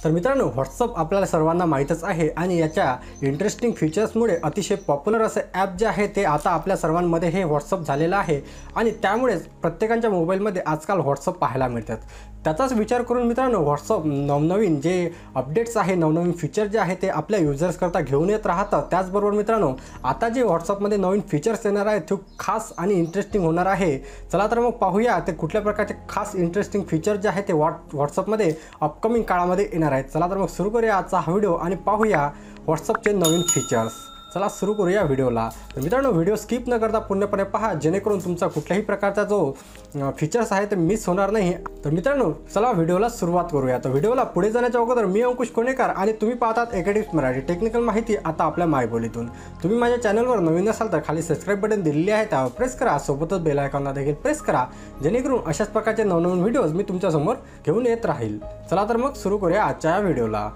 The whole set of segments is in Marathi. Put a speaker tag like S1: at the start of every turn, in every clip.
S1: तर मित्रांनो, WhatsApp आपल्याला सर्वांना माहीतच आहे आणि याच्या इंटरेस्टिंग फीचर्समुळे अतिशय पॉप्युलर असे ॲप जे आहे ते आता आपल्या सर्वांमध्ये हे WhatsApp झालेलं आहे आणि त्यामुळेच प्रत्येकाच्या मोबाईलमध्ये आजकाल WhatsApp पाहायला मिळतात। त्याचाच विचार करून मित्रांनो, WhatsApp नवनवीन जे अपडेट्स आहे, नवनवीन फीचर जे आहे ते आपल्या युजर्स करता घेऊन येत राहतात। त्याचबरोबर मित्रांनो, आता जे WhatsAppमध्ये नवीन फीचर्स येणार आहेत ते खास आणि इंटरेस्टिंग होणार आहे। चला तर मग पाहूया ते कुठल्या प्रकारचे खास इंटरेस्टिंग फीचर जे आहे ते WhatsAppमध्ये अपकमिंग काळामध्ये येणार आहेत। चला तर मग सुरू करूया आजचा हा व्हिडिओ आणि पाहूया WhatsAppचे नवीन फीचर्स। चला सुरू करूया व्हिडिओला। तर मित्रांनो, व्हिडिओ स्किप न करता पूर्णपणे पहा जेणेकरून तुमचा कुठल्याही प्रकारचा जो फीचर्स आहे ते मिस होणार नाही। तर मित्रांनो, चला व्हिडिओला सुरुवात करूया। तर व्हिडिओला पुढे जाण्याच्या अगोदर मी अंकुश कोणेकर आणि तुम्ही पाहतात एकेडमिक्स मराठी टेक्निकल माहिती आता आपल्या मायबोलीतून। तुम्ही माझ्या चॅनलवर नवीन असाल तर खाली सबस्क्राइब बटन दिलेले आहे त्यावर प्रेस करा, सोबतच बेल आयकॉनला देखील प्रेस करा जेणेकरून अशाच प्रकारचे नवनवीन व्हिडिओज मी तुमच्या समोर घेऊन येत राहील। चला तर मग सुरू करूया आजच्या व्हिडिओला।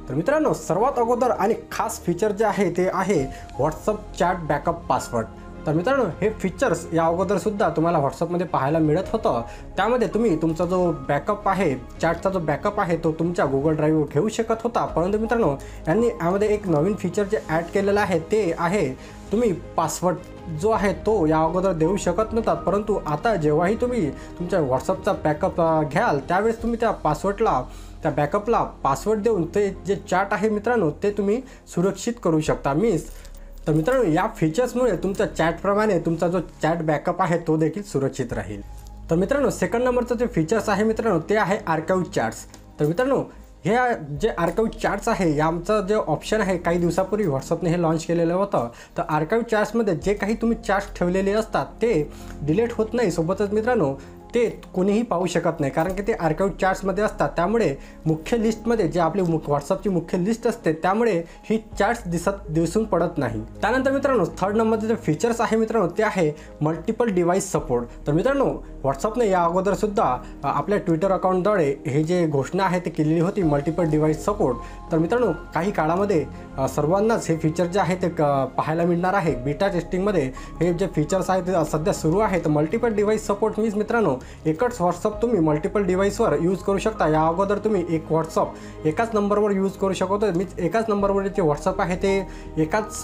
S1: तर मित्रांनो, सर्वात अगोदर आणि खास फीचर जे आहे ते आहे WhatsApp चॅट बॅकअप पासवर्ड। तर मित्रांनो, हे फीचर्स या अगोदर सुद्धा तुम्हाला WhatsAppमध्ये पाहायला मिळत होतं। त्यामध्ये तुम्ही तुमचा जो बॅकअप आहे, चॅटचा जो बॅकअप आहे तो तुमच्या Google ड्राईव्हवर ठेवू शकत होता। परंतु मित्रांनो, यांनी यामध्ये एक नवीन फीचर जे ॲड केलेलं आहे ते आहे तुम्ही पासवर्ड जो आहे तो या अगोदर देऊ शकत नव्हतात, परंतु आता जेव्हाही तुम्ही तुमच्या WhatsAppचा बॅकअप घ्याल त्यावेळेस तुम्ही त्या बॅकअपला पासवर्ड देऊन ते जे चॅट आहे मित्रांनो ते तुम्ही सुरक्षित करू शकता। तर मित्रांनो, या फीचर्समुळे तुमच्या चॅटप्रमाणे तुमचा जो चॅट बॅकअप आहे तो देखील सुरक्षित राहील। तर मित्रांनो, सेकंड नंबरचं जे फीचर्स आहे मित्रांनो ते आहे आर्काइव्ह चॅट्स। तर मित्रांनो, हे जे आर्काइव्ह चॅट्स आहे याचं जे ऑप्शन आहे काही दिवसापूर्वी WhatsAppने हे लॉन्च केलेलं होतं। तर आर्काइव्ह चॅट्समध्ये जे काही तुम्ही चॅट्स ठेवलेले असतात ते डिलीट होत नाही, सोबतच मित्रांनो ते कोणीही पाहू शकत नाही कारण की ते आर्काइव्ह चॅट्समध्ये असतात। त्यामुळे मुख्य लिस्टमध्ये जे आपली WhatsAppची मुख्य लिस्ट असते त्यामुळे ही चॅट्स दिसून पडत नाही। त्यानंतर मित्रांनो, थर्ड नंबरचे जे फीचर्स आहे मित्रांनो ते आहे मल्टिपल डिव्हाइस सपोर्ट। तर मित्रांनो, WhatsAppने या अगोदर सुद्धा आपल्या ट्विटर अकाउंटद्वारे हे जे घोषणा आहे ते केलेली होती मल्टिपल डिव्हाइस सपोर्ट। तर मित्रांनो, काही काळामध्ये सर्वांनाच हे फीचर जे आहे ते पाहायला मिळणार आहे। बीटा टेस्टिंगमध्ये हे जे फीचर्स आहेत ते सध्या सुरू आहे। तर मल्टिपल डिव्हाइस सपोर्ट मीन्स मित्रांनो, एकच WhatsApp तुम्ही मल्टिपल डिव्हाइसवर यूज करू शकता। या अगोदर तुम्ही एक WhatsApp एकाच नंबरवर यूज करू शकत होते, मीन्स एकाच नंबरवर जे WhatsApp आहे ते एकाच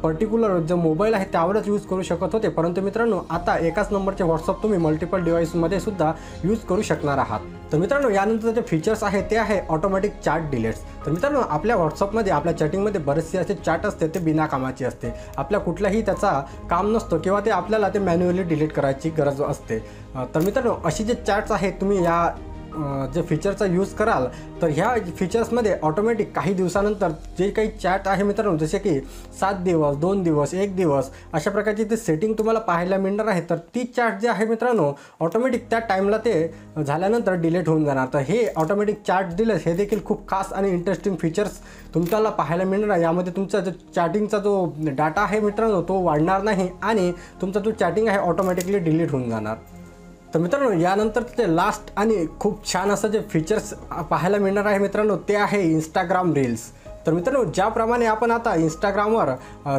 S1: पर्टिक्युलर जो मोबाईल आहे त्यावरच यूज करू शकत होते, परंतु मित्रांनो आता एकाच नंबरचे WhatsApp तुम्ही मल्टिपल डिव्हाइसमध्ये सुद्धा यूज करू शकणार आहात। तर मित्रांनो, यानंतर जे फीचर्स आहे ते आहे ऑटोमॅटिक चॅट डिलीट्स। तर मित्रांनो, आपल्या WhatsAppमध्ये आपल्या चॅटिंगमध्ये बरेचसे असे चॅट असते ते बिना कामाचे असते, आपल्या कुठल्याही त्याचा काम नसतो किंवा ते आपल्याला ते मॅन्युअली डिलीट करायची गरज असते। तर मित्रांनो, अशी जे चॅट्स आहेत तुम्ही या जे फीचरचा यूज कराल तर ह्या फीचर्समध्ये ऑटोमॅटिक काही दिवसानंतर जे काही चॅट आहे मित्रांनो, जसे की 7 दिवस, 2 दिवस, 1 दिवस अशा प्रकारची ते सेटिंग तुम्हाला पाहायला मिळणार आहे। तर ती चॅट जे आहे मित्रांनो ऑटोमॅटिक त्या टाईमला ते झाल्यानंतर डिलीट होऊन जाणार। तर हे ऑटोमॅटिक चॅट डिलीट हे देखील खूप खास आणि इंटरेस्टिंग फीचर्स तुम्हाला पाहायला मिळणार आहे। यामध्ये तुमचा जो चॅटिंगचा जो डाटा आहे मित्रांनो तो वाढणार नाही आणि तुमचा जो चॅटिंग आहे ऑटोमॅटिकली डिलीट होऊन जाणार। तर मित्रांनो, यानंतर ते लास्ट आणि खूप छान असं जे फीचर्स पाहायला मिळणार आहे मित्रांनो ते आहे इंस्टाग्राम रील्स। तर मित्रांनो, ज्याप्रमाणे आपण आता इंस्टाग्रामवर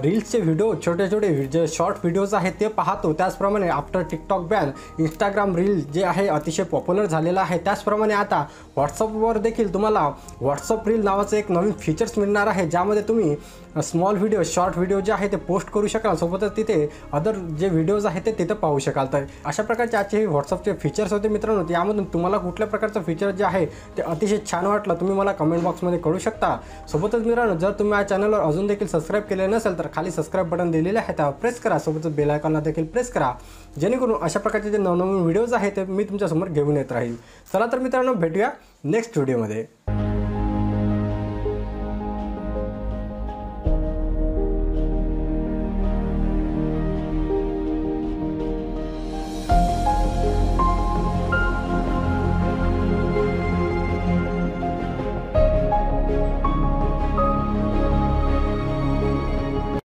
S1: रील्सचे व्हिडिओ छोटे जे शॉर्ट व्हिडिओज आहेत ते पाहतो, त्याचप्रमाणे after TikTok ban Instagram reel जे आहे अतिशय पॉप्युलर झालेलं आहे। त्याचप्रमाणे आता WhatsAppवर देखील तुम्हाला WhatsApp रील नावाचं एक नवीन फीचर्स मिळणार आहे, ज्यामध्ये तुम्ही स्मॉल व्हिडिओ शॉर्ट व्हिडिओ जे आहे ते पोस्ट करू शकाल, सोबतच तिथे अदर जे व्हिडिओज आहेत ते तिथं पाहू शकाल। तर अशा प्रकारचे आजचे WhatsAppचे फीचर्स होते मित्रांनो। यामधून तुम्हाला कुठल्या प्रकारचं फीचर जे आहे ते अतिशय छान वाटलं तुम्ही मला कमेंट बॉक्समध्ये कळू शकता। सोबतच मित्रांनो, जर तुम्ही या चॅनलवर अजून देखील सबस्क्राइब केले नसेल तर खाली सबस्क्राइब बटन दिलेले आहे त्यावर प्रेस करा, सोबतच बेल आयकॉनला देखील प्रेस करा जेणेकरून अशा प्रकारचे जे नवनवीन व्हिडिओज आहेत ते मी तुमच्यासमोर घेऊन येत राहील। चला तर मित्रांनो, भेटूया नेक्स्ट व्हिडिओमध्ये।